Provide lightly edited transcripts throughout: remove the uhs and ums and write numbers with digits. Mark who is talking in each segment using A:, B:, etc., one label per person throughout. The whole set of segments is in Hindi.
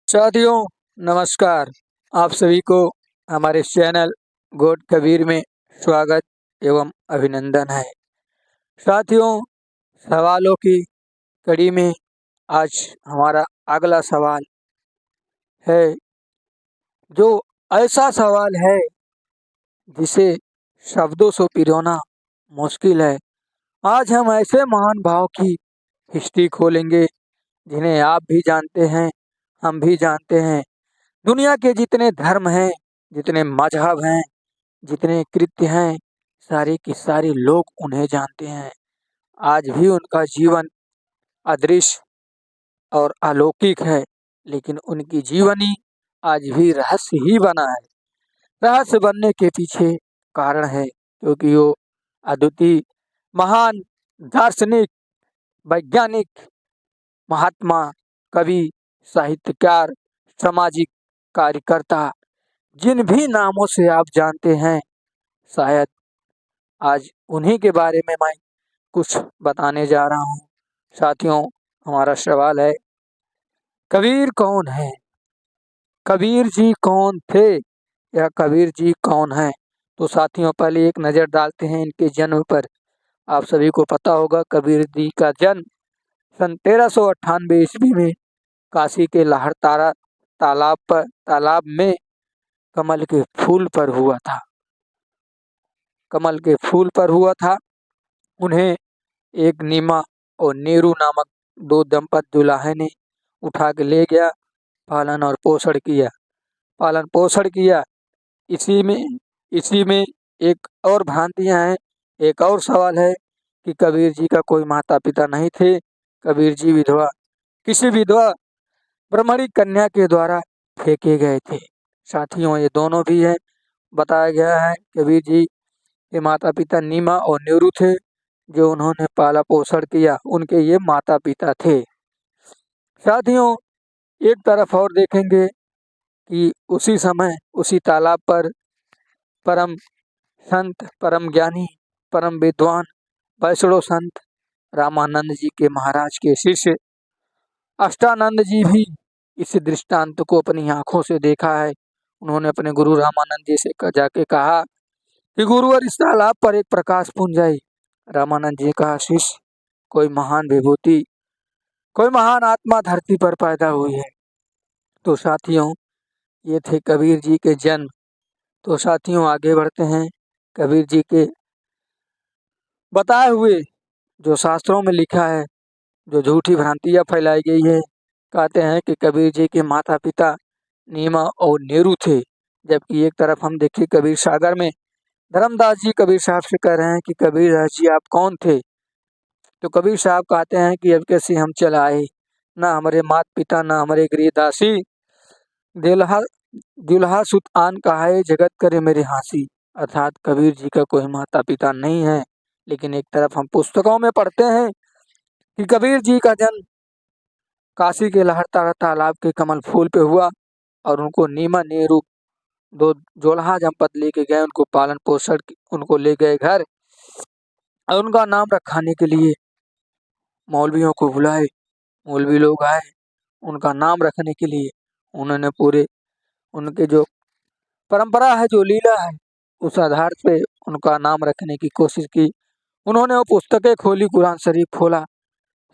A: साथियों, नमस्कार। आप सभी को हमारे चैनल गोड कबीर में स्वागत एवं अभिनंदन है। साथियों, सवालों की कड़ी में आज हमारा अगला सवाल है, जो ऐसा सवाल है जिसे शब्दों से पिरोना मुश्किल है। आज हम ऐसे महान भाव की हिस्ट्री खोलेंगे जिन्हें आप भी जानते हैं, हम भी जानते हैं। दुनिया के जितने धर्म हैं, जितने मजहब हैं, जितने कृत्य हैं, सारे की सारी लोग उन्हें जानते हैं। आज भी उनका जीवन अदृश्य और अलौकिक है, लेकिन उनकी जीवनी आज भी रहस्य ही बना है। रहस्य बनने के पीछे कारण है क्योंकि वो अद्वितीय महान दार्शनिक, वैज्ञानिक, महात्मा, कवि, साहित्यकार, सामाजिक कार्यकर्ता, जिन भी नामों से आप जानते हैं, शायद आज उन्हीं के बारे में मैं कुछ बताने जा रहा हूँ। साथियों, हमारा सवाल है, कबीर कौन है? कबीर जी कौन थे या कबीर जी कौन है? तो साथियों, पहले एक नज़र डालते हैं इनके जन्म पर। आप सभी को पता होगा, कबीर जी का जन्म सन 1398 ईस्वी में काशी के लहरतारा तालाब में कमल के फूल पर हुआ था। कमल के फूल पर हुआ था। उन्हें एक नीमा और नीरू नामक दो दंपत दुल्हे ने उठा के ले गया, पालन और पोषण किया। इसी में एक और भ्रांतियां हैं। एक और सवाल है कि कबीर जी का कोई माता पिता नहीं थे। कबीर जी किसी विधवा ब्राह्मणी कन्या के द्वारा फेंके गए थे। साथियों, ये दोनों भी है। बताया गया है कबीर जी के माता पिता नीमा और नीरू थे, जो उन्होंने पाला पोषण किया, उनके ये माता पिता थे। साथियों, एक तरफ और देखेंगे कि उसी समय उसी तालाब पर परम संत, परम ज्ञानी, परम विद्वान वैष्णव संत रामानंद जी के महाराज के शिष्य अष्टानंद जी भी इस दृष्टांत को अपनी आंखों से देखा है। उन्होंने अपने गुरु रामानंद जी से जाके कहा कि गुरुवर, इस तालाब पर एक प्रकाश पुंज आई। रामानंद जी कहा, शिष्य, कोई महान विभूति, कोई महान आत्मा धरती पर पैदा हुई है। तो साथियों, ये थे कबीर जी के जन्म। तो साथियों, आगे बढ़ते हैं। कबीर जी के बताए हुए जो शास्त्रों में लिखा है, जो झूठी भ्रांतियां फैलाई गई है, कहते हैं कि कबीर जी के माता पिता नीमा और नीरू थे। जबकि एक तरफ हम देखिए कबीर सागर में धर्मदास जी कबीर साहब से कह रहे हैं कि कबीर दास जी आप कौन थे? तो कबीर साहब कहते हैं कि अब कैसे हम चला आए, ना हमारे माता पिता ना हमारे गृहदासी, दुल्हा दुल्हा सुत आन कहाए, जगत करे मेरे हांसी। अर्थात कबीर जी का कोई माता पिता नहीं है। लेकिन एक तरफ हम पुस्तकों में पढ़ते हैं कि कबीर जी का जन्म काशी के लहरतारा तालाब के कमल फूल पे हुआ और उनको नीमा नीरू दो जोल्हा दंपत लेके गए, उनको पालन पोषण उनको ले गए घर और उनका नाम रखाने के लिए मौलवियों को बुलाए। मौलवी लोग आए उनका नाम रखने के लिए। उन्होंने पूरे उनके जो परंपरा है, जो लीला है, उस आधार पे उनका नाम रखने की कोशिश की। उन्होंने वो पुस्तकें खोली, कुरान शरीफ खोला,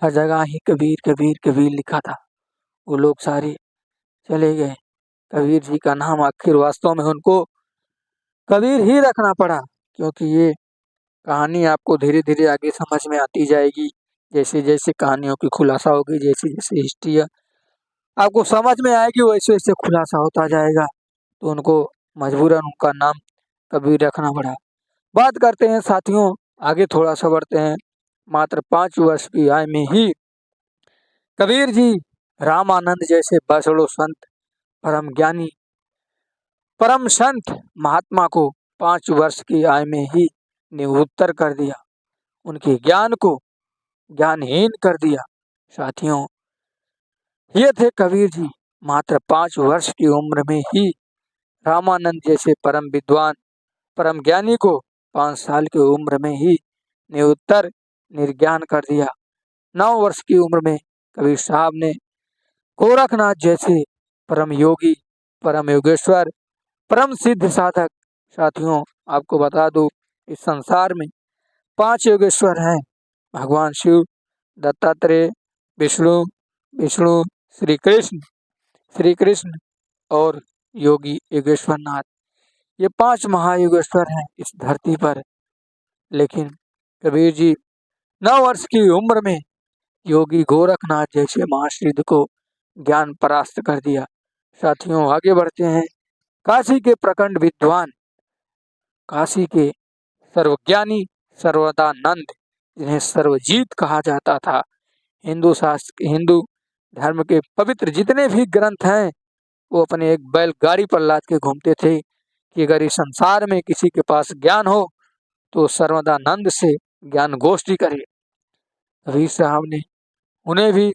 A: हर जगह ही कबीर कबीर कबीर लिखा था। वो लोग सारे चले गए। कबीर जी का नाम आखिर वास्तव में उनको कबीर ही रखना पड़ा, क्योंकि ये कहानी आपको धीरे धीरे आगे समझ में आती जाएगी। जैसे जैसे कहानियों की खुलासा होगी, जैसे जैसे हिस्ट्री आपको समझ में आएगी, वैसे वैसे खुलासा होता जाएगा। तो उनको मजबूरन उनका नाम कबीर रखना पड़ा। बात करते हैं साथियों, आगे थोड़ा सा बढ़ते हैं। मात्र 5 वर्ष की आयु में ही कबीर जी रामानंद जैसे वैष्णव संत, परम ज्ञानी, परम संत महात्मा को 5 वर्ष की आयु में ही निरुत्तर कर दिया, उनके ज्ञान को ज्ञानहीन कर दिया। साथियों, ये थे कबीर जी। मात्र 5 वर्ष की उम्र में ही रामानंद जैसे परम विद्वान, परम ज्ञानी को 5 साल की उम्र में ही निरुत्तर निर्ज्ञान कर दिया। 9 वर्ष की उम्र में कबीर साहब ने गोरखनाथ जैसे परम योगी, परम योगेश्वर, परम सिद्ध साधक। साथियों, आपको बता दूं, इस संसार में 5 योगेश्वर हैं। भगवान शिव, दत्तात्रेय, विष्णु विष्णु श्री कृष्ण और योगी योगेश्वर नाथ। ये 5 महायोगेश्वर हैं इस धरती पर। लेकिन कबीर जी 9 वर्ष की उम्र में योगी गोरखनाथ जैसे महासिद्ध को ज्ञान परास्त कर दिया। साथियों, आगे बढ़ते हैं। काशी के प्रखंड विद्वान, काशी के सर्वज्ञानी सर्वदानंद, जिन्हें सर्वजीत कहा जाता था। हिंदू धर्म के पवित्र जितने भी ग्रंथ हैं, वो अपने एक बैलगाड़ी पर लाद के घूमते थे कि अगर इस संसार में किसी के पास ज्ञान हो तो सर्वदानंद से ज्ञान गोष्ठी करे। कबीर साहब ने उन्हें भी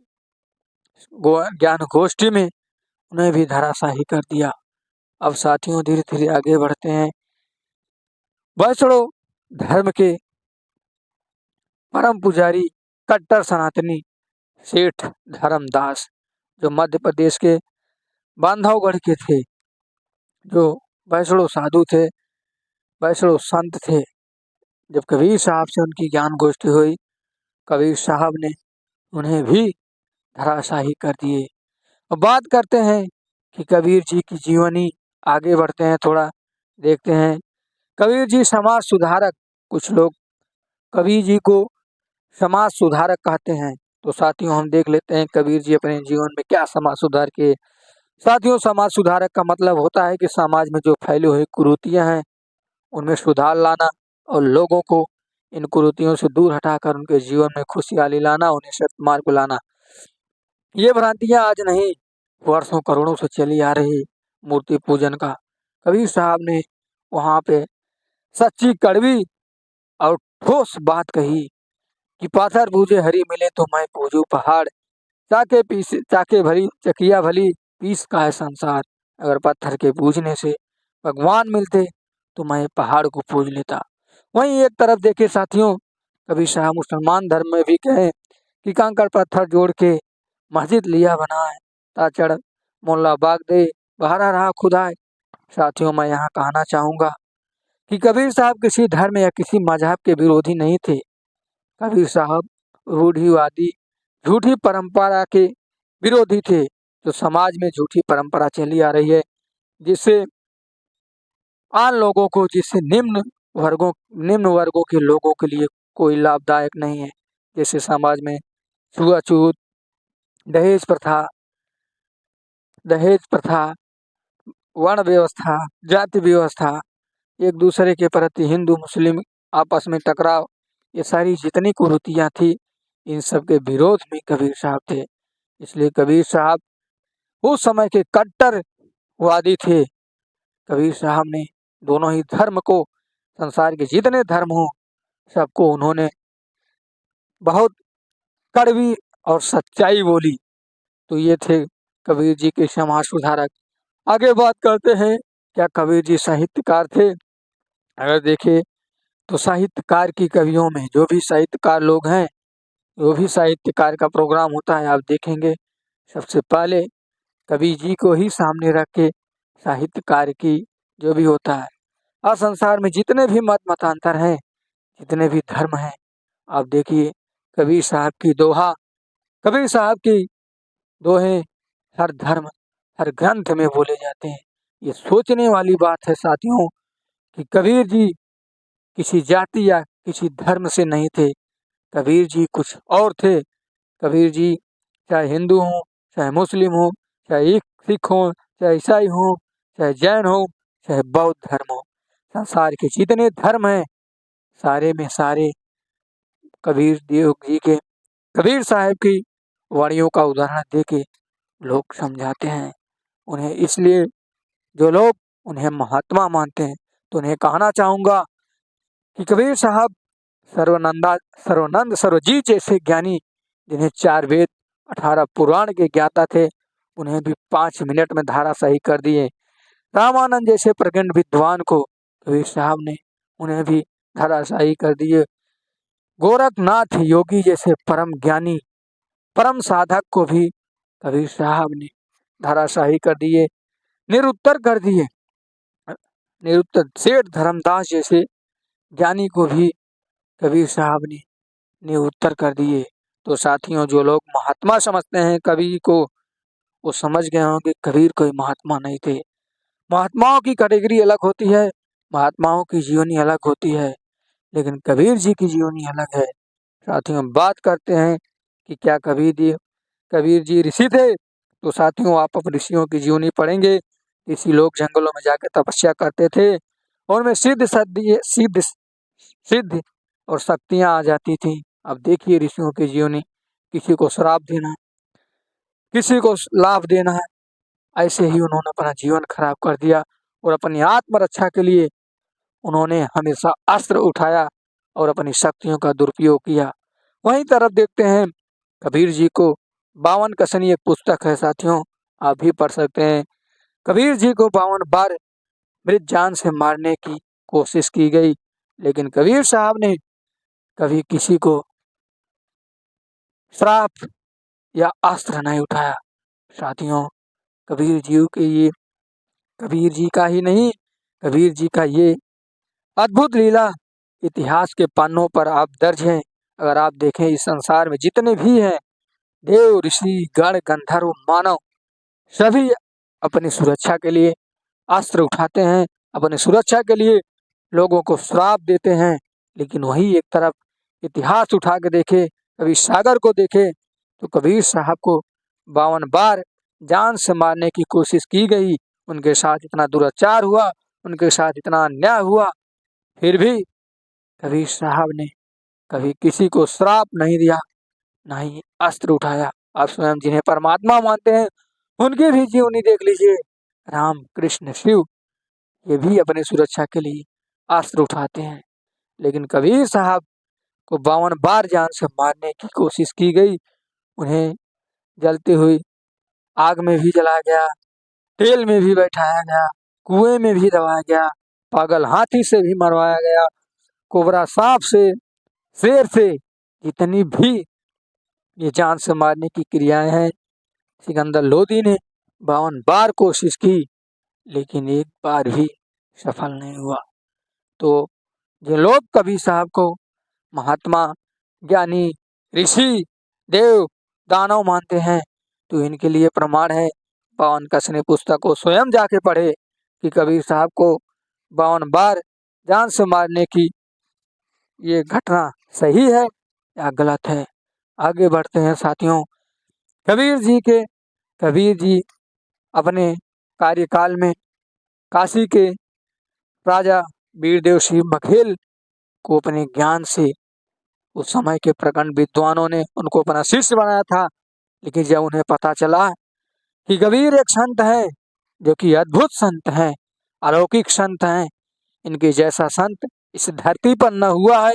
A: ज्ञान गोष्ठी में उन्हें भी धराशाही कर दिया। अब साथियों, धीरे धीरे आगे बढ़ते हैं। वैष्णव धर्म के परम पुजारी, कट्टर सनातनी सेठ धर्मदास, जो मध्य प्रदेश के बांधवगढ़ के थे, जो वैष्णव साधु थे, वैष्णव संत थे। जब कबीर साहब से उनकी ज्ञान गोष्ठी हुई, कबीर साहब ने उन्हें भी धराशाही कर दिए। अब बात करते हैं कि कबीर जी की जीवनी। आगे बढ़ते हैं, थोड़ा देखते हैं। कबीर जी समाज सुधारक। कुछ लोग कबीर जी को समाज सुधारक कहते हैं। तो साथियों, हम देख लेते हैं कबीर जी अपने जीवन में क्या समाज सुधार किए। साथियों, समाज सुधारक का मतलब होता है कि समाज में जो फैली हुई कुरीतियां हैं उनमें सुधार लाना और लोगों को इन कुरीतियों से दूर हटाकर उनके जीवन में खुशहाली लाना, उन्हें सत्य मार्ग को लाना। ये भ्रांतियां आज नहीं, वर्षों करोड़ों से चली आ रही मूर्ति पूजन का। कबीर साहब ने वहां पे सच्ची, कड़वी और ठोस बात कही कि पाथर पूजे हरी मिले तो मैं पूजू पहाड़। चाके भरी चकिया भली पीस का है संसार। अगर पत्थर के पूजने से भगवान मिलते तो मैं पहाड़ को पूज लेता। वहीं एक तरफ देखे साथियों, कबीर साहब मुसलमान धर्म में भी कहे कि कंकड़ पत्थर जोड़ के मस्जिद लिया बनाए, ताचड़ मोल्ला बाग दे बहारा रहा खुदाए। साथियों, मैं यहाँ कहना चाहूँगा कि कबीर साहब किसी धर्म या किसी मजहब के विरोधी नहीं थे। कबीर साहब रूढ़िवादी, झूठी परंपरा के विरोधी थे। जो समाज में झूठी परंपरा चली आ रही है, जिससे आम लोगों को, जिससे निम्न वर्गों के लोगों के लिए कोई लाभदायक नहीं है। जैसे समाज में छुआछूत, दहेज प्रथा, वर्ण व्यवस्था, जाति व्यवस्था, एक दूसरे के प्रति हिंदू मुस्लिम आपस में टकराव, ये सारी जितनी कुरीतियां थी, इन सब के विरोध में कबीर साहब थे। इसलिए कबीर साहब उस समय के कट्टरवादी थे। कबीर साहब ने दोनों ही धर्म को, संसार के जितने धर्म हो सबको उन्होंने बहुत कड़वी और सच्चाई बोली। तो ये थे कबीर जी के समाज सुधारक। आगे बात करते हैं, क्या कबीर जी साहित्यकार थे? अगर देखें तो साहित्यकार की कवियों में जो भी साहित्यकार लोग हैं, जो भी साहित्यकार का प्रोग्राम होता है, आप देखेंगे सबसे पहले कबीर जी को ही सामने रख के साहित्यकार की जो भी होता है। आज संसार में जितने भी मतांतर हैं, जितने भी धर्म हैं, आप देखिए कबीर साहब की दोहे हर धर्म, हर ग्रंथ में बोले जाते हैं। ये सोचने वाली बात है साथियों कि कबीर जी किसी जाति या किसी धर्म से नहीं थे। कबीर जी कुछ और थे। कबीर जी चाहे हिंदू हो, चाहे मुस्लिम हो, चाहे सिख हो, चाहे ईसाई हो, चाहे जैन हो, चाहे बौद्ध धर्म हो, संसार के जितने धर्म हैं सारे में सारे कबीर साहब की वाणियों का उदाहरण देके लोग समझाते हैं उन्हें। इसलिए जो लोग उन्हें महात्मा मानते हैं, तो उन्हें कहना चाहूँगा कि कबीर साहब सर्वानंद सर्वजीत जैसे ज्ञानी, जिन्हें 4 वेद 18 पुराण के ज्ञाता थे, उन्हें भी 5 मिनट में धराशायी कर दिए। रामानंद जैसे प्रगण्ड विद्वान को कबीर साहब ने उन्हें भी धराशायी कर दिए। गोरखनाथ योगी जैसे परम ज्ञानी, परम साधक को भी कबीर साहब ने धराशाही कर दिए, निरुत्तर कर दिए। निरुत्तर सेठ धर्मदास जैसे ज्ञानी को भी कबीर साहब ने निरुत्तर कर दिए। तो साथियों, जो लोग महात्मा समझते हैं कबीर को, वो समझ गए होंगे कबीर कोई महात्मा नहीं थे। महात्माओं की कैटेगरी अलग होती है, महात्माओं की जीवनी अलग होती है, लेकिन कबीर जी की जीवनी अलग है। साथियों, बात करते हैं कि क्या कबीर जी ऋषि थे? तो साथियों, आप अब ऋषियों की जीवनी पढ़ेंगे। ऋषि लोग जंगलों में जाकर तपस्या करते थे और उनमें सिद्ध और शक्तियां आ जाती थी। अब देखिए ऋषियों की जीवनी, किसी को श्राप देना, किसी को लाभ देना, ऐसे ही उन्होंने अपना जीवन खराब कर दिया और अपनी आत्मरक्षा के लिए उन्होंने हमेशा अस्त्र उठाया और अपनी शक्तियों का दुरुपयोग किया। वहीं तरफ देखते हैं कबीर जी को, 52 कसनी एक पुस्तक है साथियों, आप भी पढ़ सकते हैं। कबीर जी को 52 बार मृत जान से मारने की कोशिश की गई, लेकिन कबीर साहब ने कभी किसी को श्राप या अस्त्र नहीं उठाया। साथियों, कबीर जी का ही नहीं, कबीर जी का ये अद्भुत लीला इतिहास के पन्नों पर आप दर्ज हैं। अगर आप देखें इस संसार में जितने भी हैं, देव, ऋषि, गण, गंधर्व, मानव, सभी अपनी सुरक्षा के लिए अस्त्र उठाते हैं, अपनी सुरक्षा के लिए लोगों को श्राप देते हैं। लेकिन वही एक तरफ इतिहास उठा के देखे, कभी सागर को देखे, तो कबीर साहब को 52 बार जान से मारने की कोशिश की गई, उनके साथ इतना दुराचार हुआ, उनके साथ इतना अन्याय हुआ, फिर भी कबीर साहब ने कभी किसी को श्राप नहीं दिया, ना ही अस्त्र उठाया। आप स्वयं जिन्हें परमात्मा मानते हैं उनकी भी जीवनी देख लीजिए, राम, कृष्ण, शिव, ये भी अपने सुरक्षा के लिए अस्त्र उठाते हैं। लेकिन कबीर साहब को 52 बार जान से मारने की कोशिश की गई, उन्हें जलती हुई आग में भी जलाया गया, तेल में भी बैठाया गया, कुएं में भी दबाया गया, पागल हाथी से भी मरवाया गया, कोबरा सांप से, शेर से, जितनी भी ये जान से मारने की क्रियाएं हैं, सिकंदर लोदी ने 52 बार कोशिश की, लेकिन एक बार भी सफल नहीं हुआ। तो जो लोग कबीर साहब को महात्मा, ज्ञानी, ऋषि, देव, दानव मानते हैं, तो इनके लिए प्रमाण है, 52 कसने पुस्तक को स्वयं जाके पढ़े कि कबीर साहब को 52 बार जान से मारने की ये घटना सही है या गलत है। आगे बढ़ते हैं साथियों। कबीर जी अपने कार्यकाल में काशी के राजा वीरदेव सिंह बघेल को अपने ज्ञान से उस समय के प्रखंड विद्वानों ने उनको अपना शिष्य बनाया था। लेकिन जब उन्हें पता चला कि कबीर एक संत है, जो कि अद्भुत संत हैं, अलौकिक संत हैं, इनके जैसा संत इस धरती पर न हुआ है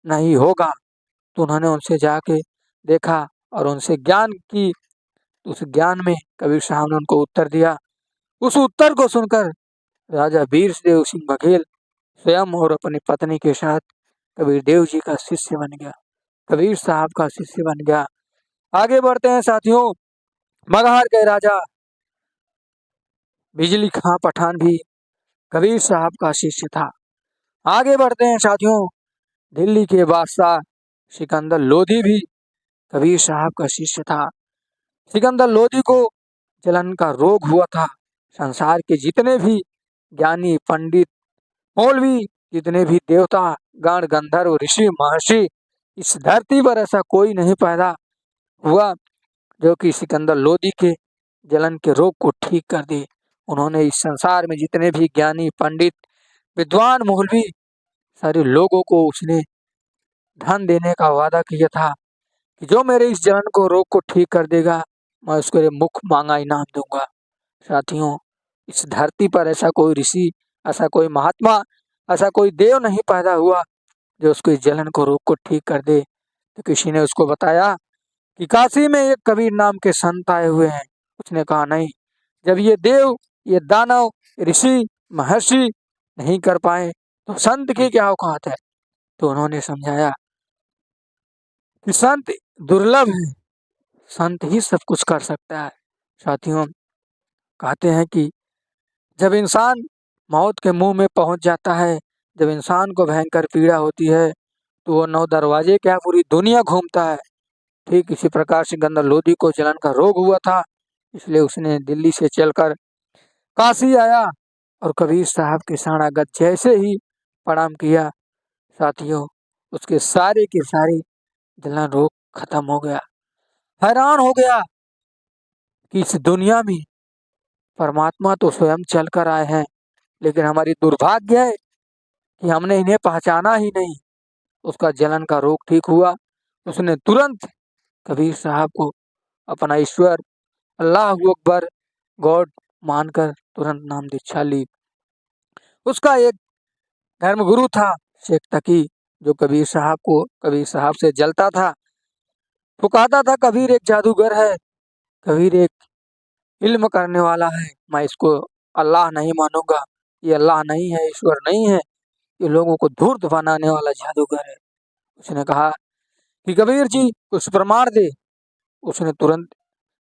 A: न ही होगा, तो उन्होंने उनसे जाके देखा और उनसे ज्ञान की। उस ज्ञान में कबीर साहब ने उनको उत्तर दिया। उस उत्तर को सुनकर राजा वीरदेव सिंह बघेल स्वयं और अपनी पत्नी के साथ कबीर देव जी का शिष्य बन गया, कबीर साहब का शिष्य बन गया। आगे बढ़ते हैं साथियों। मगहर के राजा बिजली खां पठान भी कबीर साहब का शिष्य था। आगे बढ़ते हैं साथियों। दिल्ली के बादशाह सिकंदर लोधी भी कबीर साहब का शिष्य था। सिकंदर लोधी को जलन का रोग हुआ था। संसार के जितने भी ज्ञानी, पंडित, मौलवी, जितने भी देवता, गण, गंधर्व, ऋषि, महर्षि, इस धरती पर ऐसा कोई नहीं पैदा हुआ जो कि सिकंदर लोधी के जलन के रोग को ठीक कर दे। उन्होंने इस संसार में जितने भी ज्ञानी, पंडित, विद्वान, मौलवी, सारे लोगों को उसने धन देने का वादा किया था कि जो मेरे इस जलन को, रोग को ठीक कर देगा, मैं उसको मुख मांगा इनाम दूंगा। साथियों, इस धरती पर ऐसा कोई ऋषि, ऐसा कोई महात्मा, ऐसा कोई देव नहीं पैदा हुआ जो उसको इस जलन को, रोग को ठीक कर दे। तो किसी ने उसको बताया कि काशी में एक कबीर नाम के संत आए हुए हैं। उसने कहा नहीं, जब ये देव, ये दानव, ऋषि, महर्षि नहीं कर पाए तो संत की क्या औकात है। तो उन्होंने समझाया कि संत दुर्लभ है, संत ही सब कुछ कर सकता है। साथियों, कहते हैं कि जब इंसान मौत के मुंह में पहुंच जाता है, जब इंसान को भयंकर पीड़ा होती है, तो वो 9 दरवाजे क्या पूरी दुनिया घूमता है। ठीक इसी प्रकार सिकंदर लोदी को जलन का रोग हुआ था, इसलिए उसने दिल्ली से चलकर काशी आया और कबीर साहब के शरणागत जैसे ही प्रणाम किया, साथियों, उसके सारे के सारे जलन रोग खत्म हो गया। हैरान हो गया कि इस दुनिया में परमात्मा तो स्वयं चलकर आए हैं, लेकिन हमारी दुर्भाग्य है कि हमने इन्हें पहचाना ही नहीं। उसका जलन का रोग ठीक हुआ। उसने तुरंत कबीर साहब को अपना ईश्वर, अल्लाह अकबर, गॉड मानकर तुरंत नाम दीक्षा ली। उसका एक धर्मगुरु था शेख तकी, जो कबीर साहब से जलता था। वो कहता था कबीर एक जादूगर है, कबीर एक इल्म करने वाला है, मैं इसको अल्लाह नहीं मानूंगा, ये अल्लाह नहीं है, ईश्वर नहीं है, ये लोगों को धूर्त बनाने वाला जादूगर है। उसने कहा कि कबीर जी कुछ प्रमाण दे। उसने तुरंत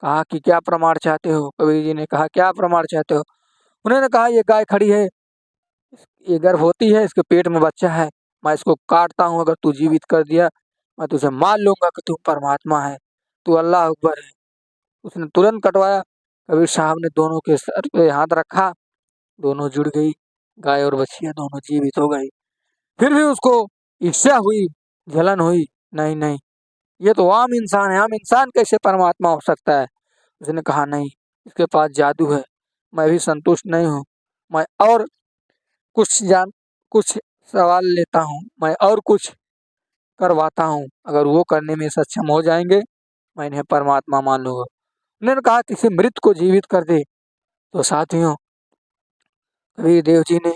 A: कहा कि क्या प्रमाण चाहते हो। कबीर जी ने कहा क्या प्रमाण चाहते हो। उन्होंने कहा ये गाय खड़ी है, ये गर्भवती है, इसके पेट में बच्चा है, मैं इसको काटता हूँ, अगर तू जीवित कर दिया मैं तुझे मान लूंगा कि तू परमात्मा है, तू अल्लाह अकबर है। उसने तुरंत कटवाया। कबीर साहब ने दोनों के सर पे हाथ रखा, दोनों जुड़ गई, गाय और बछिया दोनों जीवित हो गई। फिर भी उसको ईर्ष्या हुई, जलन हुई, नहीं नहीं, ये तो आम इंसान है, आम इंसान कैसे परमात्मा हो सकता है। उसने कहा नहीं, इसके पास जादू है, मैं भी संतुष्ट नहीं हूँ, मैं और कुछ सवाल लेता हूँ, मैं और कुछ करवाता हूँ, अगर वो करने में सक्षम हो जाएंगे मैं इन्हें परमात्मा मान लूंगा। उन्होंने कहा किसी मृत को जीवित कर दे। तो साथियों, कबीर देव जी ने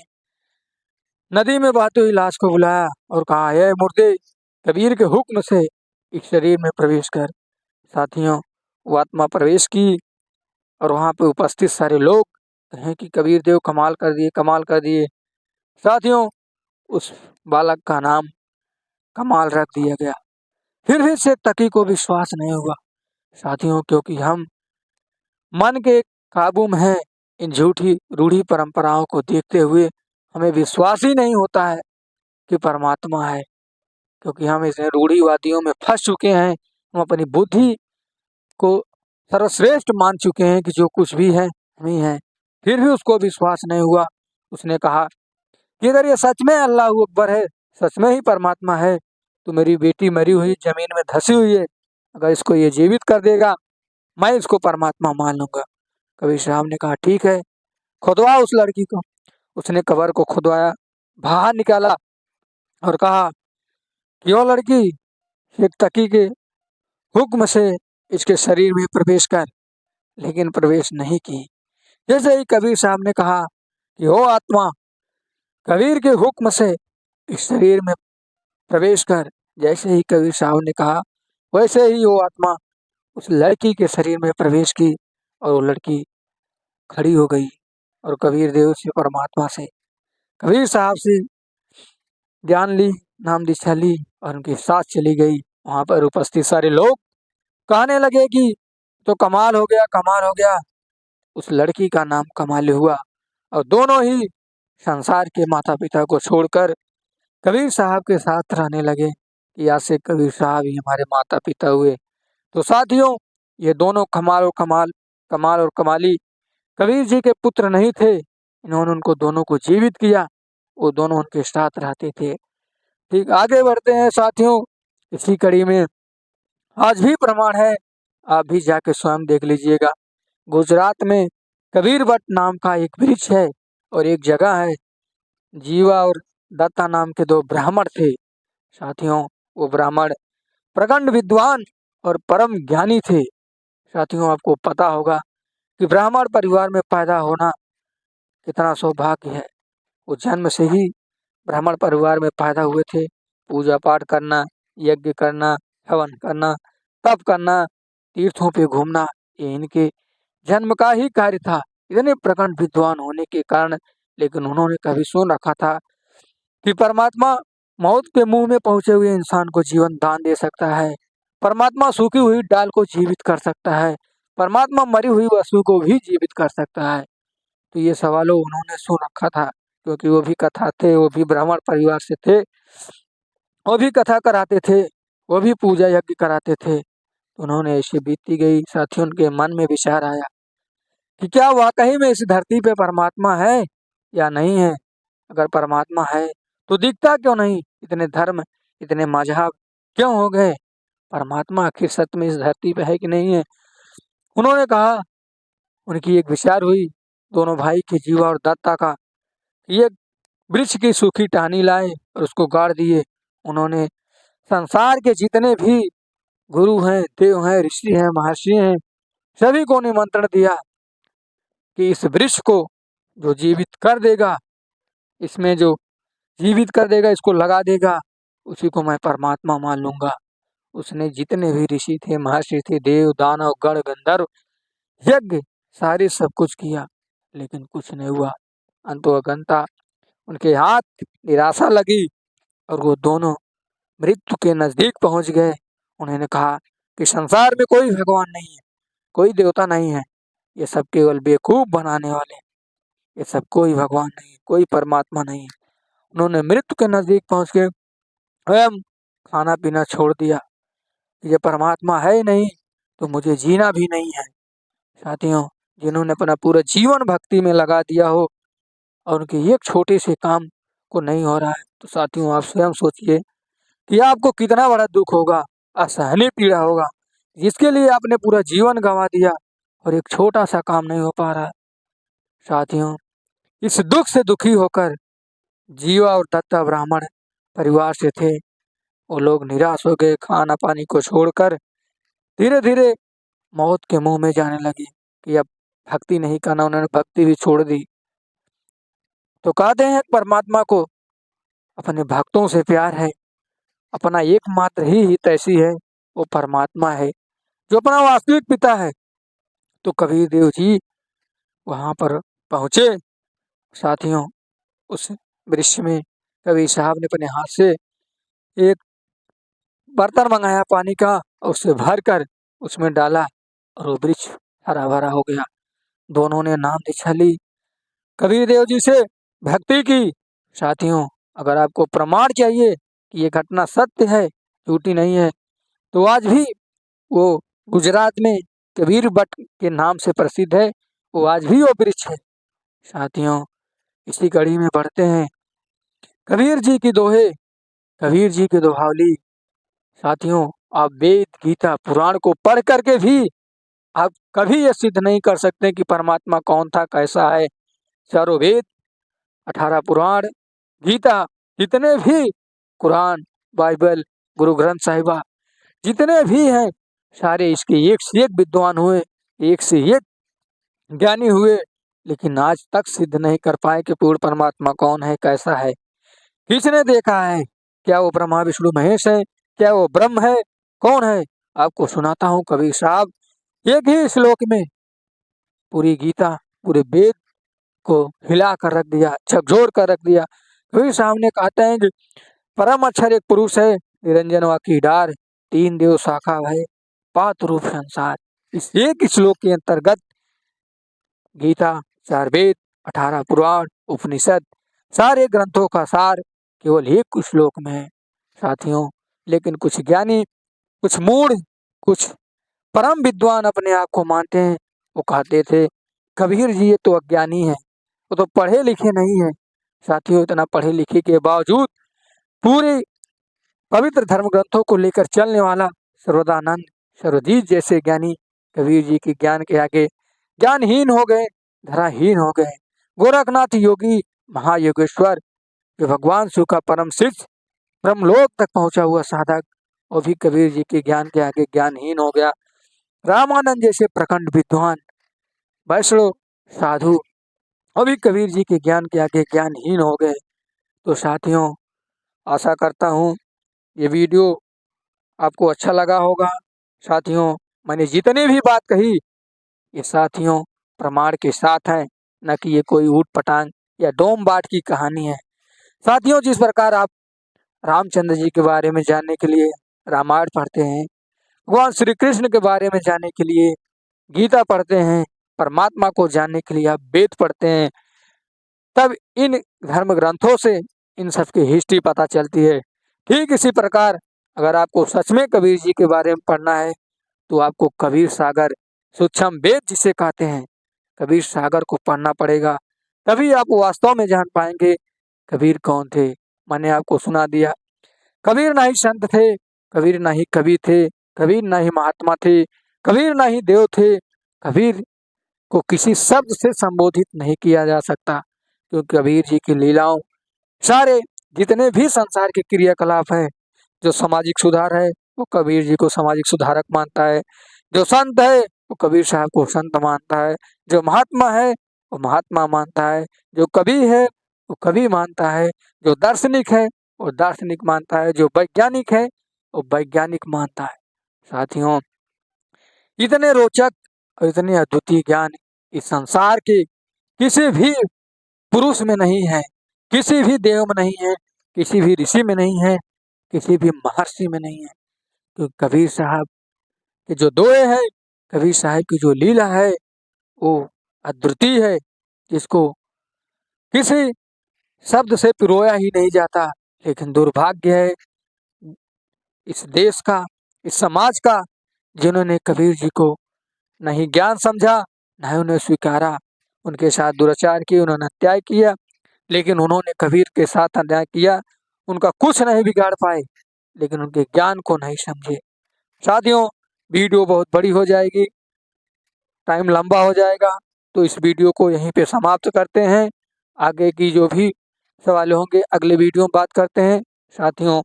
A: नदी में बहती हुई लाश को बुलाया और कहा हे मुर्दे, कबीर के हुक्म से इस शरीर में प्रवेश कर। साथियों, वो आत्मा प्रवेश की और वहां पे उपस्थित सारे लोग कहें कि कबीर देव कमाल कर दिए, कमाल कर दिए। साथियों, उस बालक का नाम कमाल रख दिया गया। फिर भी शेख तकी को विश्वास नहीं हुआ। साथियों, क्योंकि हम मन के काबू में है, इन झूठी रूढ़ी परंपराओं को देखते हुए हमें विश्वास ही नहीं होता है कि परमात्मा है, क्योंकि हम इस रूढ़ीवादियों में फंस चुके हैं। हम अपनी बुद्धि को सर्वश्रेष्ठ मान चुके हैं कि जो कुछ भी है हम ही है। फिर भी उसको विश्वास नहीं हुआ। उसने कहा कि अगर ये सच में अल्लाह अकबर है, सच में ही परमात्मा है, तो मेरी बेटी मरी हुई जमीन में धसी हुई है, अगर इसको ये जीवित कर देगा मैं इसको परमात्मा मान लूंगा। कबीर साहब ने कहा ठीक है, खुदवा उस लड़की को। उसने कब्र को खुदवाया, बाहर निकाला और कहा कि वो लड़की शेख तकी के हुक्म से इसके शरीर में प्रवेश कर, लेकिन प्रवेश नहीं की। जैसे ही कबीर साहब ने कहा कि ओ आत्मा, कबीर के हुक्म से इस शरीर में प्रवेश कर, जैसे ही कबीर साहब ने कहा वैसे ही वो आत्मा उस लड़की के शरीर में प्रवेश की और वो लड़की खड़ी हो गई और कबीर देव से, परमात्मा से, कबीर साहब से ज्ञान ली, नाम दीक्षा ली और उनके साथ चली गई। वहां पर उपस्थित सारे लोग कहने लगे कि तो कमाल हो गया, कमाल हो गया। उस लड़की का नाम कमाल हुआ और दोनों ही संसार के माता पिता को छोड़कर कबीर साहब के साथ रहने लगे कि आज से कबीर साहब ही हमारे माता पिता हुए। तो साथियों, ये दोनों कमाल और कमाली कबीर जी के पुत्र नहीं थे, इन्होंने उनको दोनों को जीवित किया, वो दोनों उनके साथ रहते थे। ठीक, आगे बढ़ते हैं साथियों। इसी कड़ी में आज भी प्रमाण है, आप भी जाके स्वयं देख लीजिएगा। गुजरात में कबीर वट नाम का एक वृक्ष है और एक जगह है, जीवा और दत्ता नाम के दो ब्राह्मण थे। साथियों, वो ब्राह्मण प्रगंड विद्वान और परम ज्ञानी थे। साथियों, आपको पता होगा कि ब्राह्मण परिवार में पैदा होना कितना सौभाग्य है। वो जन्म से ही ब्राह्मण परिवार में पैदा हुए थे। पूजा पाठ करना, यज्ञ करना, हवन करना, तप करना, तीर्थों पे घूमना, ये इनके जन्म का ही कार्य था। इतने प्रखंड विद्वान होने के कारण, लेकिन उन्होंने कभी सुन रखा था कि परमात्मा मौत के मुंह में पहुंचे हुए इंसान को जीवन दान दे सकता है, परमात्मा सूखी हुई डाल को जीवित कर सकता है, परमात्मा मरी हुई वस्तु को भी जीवित कर सकता है? तो ये सवालों उन्होंने सुन रखा था, क्योंकि वो भी कथा थे, वो भी ब्राह्मण परिवार से थे, वो भी कथा कराते थे, वो भी पूजा यज्ञ कराते थे। उन्होंने ऐसे बीतती गई, साथियों उनके मन में विचार आया कि क्या वाकई में इस धरती पे परमात्मा है या नहीं है? अगर परमात्मा है तो दिखता क्यों नहीं? इतने धर्म, इतने मजहब क्यों हो गए? परमात्मा आखिर सच में इस धरती पे है कि नहीं है? उन्होंने कहा, उनकी एक विचार हुई दोनों भाई के जीवा और दत्ता का, कि एक वृक्ष की सूखी टहनी लाए और उसको गाड़ दिए। उन्होंने संसार के जितने भी गुरु हैं, देव हैं, ऋषि हैं, महर्षि हैं, सभी को निमंत्रण दिया कि इस वृक्ष को जो जीवित कर देगा, इसमें जो जीवित कर देगा, इसको लगा देगा, उसी को मैं परमात्मा मान लूंगा। उसने जितने भी ऋषि थे, महर्षि थे, देव, दानव, गण, गंधर्व, यज्ञ, सारे सब कुछ किया, लेकिन कुछ नहीं हुआ। अंतोगंता उनके हाथ निराशा लगी और वो दोनों मृत्यु के नजदीक पहुंच गए। उन्होंने कहा कि संसार में कोई भगवान नहीं है, कोई देवता नहीं है, ये सब केवल बेवकूफ बनाने वाले, ये सब कोई भगवान नहीं, कोई परमात्मा नहीं है। उन्होंने मृत्यु के नजदीक पहुंच के स्वयं खाना पीना छोड़ दिया। ये परमात्मा है ही नहीं तो मुझे जीना भी नहीं है। साथियों, जिन्होंने अपना पूरा जीवन भक्ति में लगा दिया हो और उनके एक छोटे से काम को नहीं हो रहा है, तो साथियों आप स्वयं सोचिए कि आपको कितना बड़ा दुख होगा, असहनीय पीड़ा होगा, जिसके लिए आपने पूरा जीवन गंवा दिया और एक छोटा सा काम नहीं हो पा रहा है। साथियों, इस दुख से दुखी होकर जीवा और दत्ता ब्राह्मण परिवार से थे, वो लोग निराश हो गए, खाना पानी को छोड़कर धीरे धीरे मौत के मुंह में जाने लगी कि अब भक्ति नहीं करना, उन्होंने भक्ति भी छोड़ दी। तो कहते हैं परमात्मा को अपने भक्तों से प्यार है, अपना एकमात्र ही हित ऐसी है, वो परमात्मा है जो अपना वास्तविक पिता है। तो कबीर देव जी वहां पर पहुंचे। साथियों, उस वृक्ष में कबीर साहब ने अपने हाथ से एक बर्तन मंगाया पानी का, और उससे भर कर उसमें डाला और वो वृक्ष हरा भरा हो गया। दोनों ने नाम दीक्षा ली, कबीर देव जी से भक्ति की। साथियों, अगर आपको प्रमाण चाहिए कि ये घटना सत्य है, झूठी नहीं है, तो आज भी वो गुजरात में कबीर बट के नाम से प्रसिद्ध है, वो आज भी वो वृक्ष है। साथियों, इसी कड़ी में बढ़ते हैं कबीर जी की दोहे, कबीर जी की दोहावली। साथियों, आप वेद, गीता, पुराण को पढ़ करके भी आप कभी ये सिद्ध नहीं कर सकते कि परमात्मा कौन था, कैसा है। चारों वेद, 18 पुराण, गीता, जितने भी कुरान, बाइबल, गुरु ग्रंथ साहिबा, जितने भी हैं, सारे इसके एक से एक विद्वान हुए, एक से एक ज्ञानी हुए, लेकिन आज तक सिद्ध नहीं कर पाए कि पूर्ण परमात्मा कौन है, कैसा है, किसने देखा है, क्या वो ब्रह्मा विष्णु महेश है, क्या वो ब्रह्म है, कौन है। आपको सुनाता हूँ, कबीर साहब एक ही श्लोक में पूरी गीता, पूरे वेद को हिला कर रख दिया, झकझोर कर रख दिया। कबीर साहब ने कहते हैं कि परम अक्षर एक पुरुष है, निरंजन वाकी डार, तीन देव शाखा भय, पात रूप संसार। इस एक श्लोक के अंतर्गत गीता, चार वेद, 18 पुराण, उपनिषद, सारे ग्रंथों का सार केवल एक श्लोक में है। साथियों, लेकिन कुछ ज्ञानी, कुछ मूढ़, कुछ परम विद्वान अपने आप को मानते हैं। वो कहते थे कबीर जी ये तो अज्ञानी है, वो तो पढ़े लिखे नहीं है। साथियों, इतना पढ़े लिखे के बावजूद पूरे पवित्र धर्म ग्रंथों को लेकर चलने वाला सर्वदानंद सर्वजीत जैसे ज्ञानी कबीर जी के ज्ञान के आगे ज्ञानहीन हो गए, धराहीन हो गए। गोरखनाथ योगी महायोगेश्वर, जो भगवान शिव का परम शिष्य, ब्रह्मलोक तक पहुंचा हुआ साधक, वो भी कबीर जी के ज्ञान के आगे ज्ञानहीन हो गया। रामानंद जैसे प्रखंड विद्वान, वैष्णव साधु, वो भी कबीर जी के ज्ञान के आगे ज्ञानहीन हो गए। तो साथियों, आशा करता हूँ ये वीडियो आपको अच्छा लगा होगा। साथियों, मैंने जितनी भी बात कही, ये साथियों प्रमाण के साथ है, न कि ये कोई ऊट पटांग या डोम बाट की कहानी है। साथियों, जिस प्रकार आप रामचंद्र जी के बारे में जानने के लिए रामायण पढ़ते हैं, भगवान श्री कृष्ण के बारे में जानने के लिए गीता पढ़ते हैं, परमात्मा को जानने के लिए आप वेद पढ़ते हैं, तब इन धर्म ग्रंथों से इन सब की हिस्ट्री पता चलती है। ठीक इसी प्रकार अगर आपको सच में कबीर जी के बारे में पढ़ना है तो आपको कबीर सागर सूक्ष्म वेद जिसे कहते हैं, कबीर सागर को पढ़ना पड़ेगा। तभी आप वास्तव में जान पाएंगे कबीर कौन थे। मैंने आपको सुना दिया, कबीर ना ही संत थे, कबीर ना ही कवि थे, कबीर ना ही महात्मा थे, कबीर ना ही देव थे। कबीर को किसी शब्द से संबोधित नहीं किया जा सकता, क्योंकि कबीर जी की लीलाओं, सारे जितने भी संसार के क्रियाकलाप है, जो सामाजिक सुधार है वो कबीर जी को सामाजिक सुधारक मानता है, जो संत है वो कबीर साहब को संत मानता है, जो महात्मा है वो महात्मा मानता है, जो कवि है वो कवि मानता है, जो दार्शनिक है वो दार्शनिक मानता है, जो वैज्ञानिक है वो वैज्ञानिक मानता है। साथियों, इतने रोचक और इतने अद्वितीय ज्ञान इस संसार के किसी भी पुरुष में नहीं है, किसी भी देव में नहीं है, किसी भी ऋषि में नहीं है, किसी भी महर्षि में नहीं है। तो कबीर साहब के जो दोहे हैं, कबीर साहब की जो लीला है वो अद्वितीय है, जिसको किसी शब्द से पिरोया ही नहीं जाता। लेकिन दुर्भाग्य है इस देश का, इस समाज का, जिन्होंने कबीर जी को नहीं ज्ञान समझा, नहीं उन्हें स्वीकारा, उनके साथ दुराचार किए, उन्होंने अन्याय किया। लेकिन उन्होंने कबीर के साथ अन्याय किया, उनका कुछ नहीं बिगाड़ पाए, लेकिन उनके ज्ञान को नहीं समझे। साथियों, वीडियो बहुत बड़ी हो जाएगी, टाइम लंबा हो जाएगा, तो इस वीडियो को यहीं पे समाप्त करते हैं। आगे की जो भी सवाल होंगे अगले वीडियो में बात करते हैं। साथियों,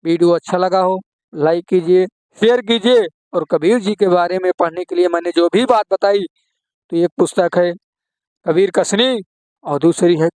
A: वीडियो अच्छा लगा हो लाइक कीजिए, शेयर कीजिए, और कबीर जी के बारे में पढ़ने के लिए मैंने जो भी बात बताई, तो एक पुस्तक है कबीर कसनी और दूसरी है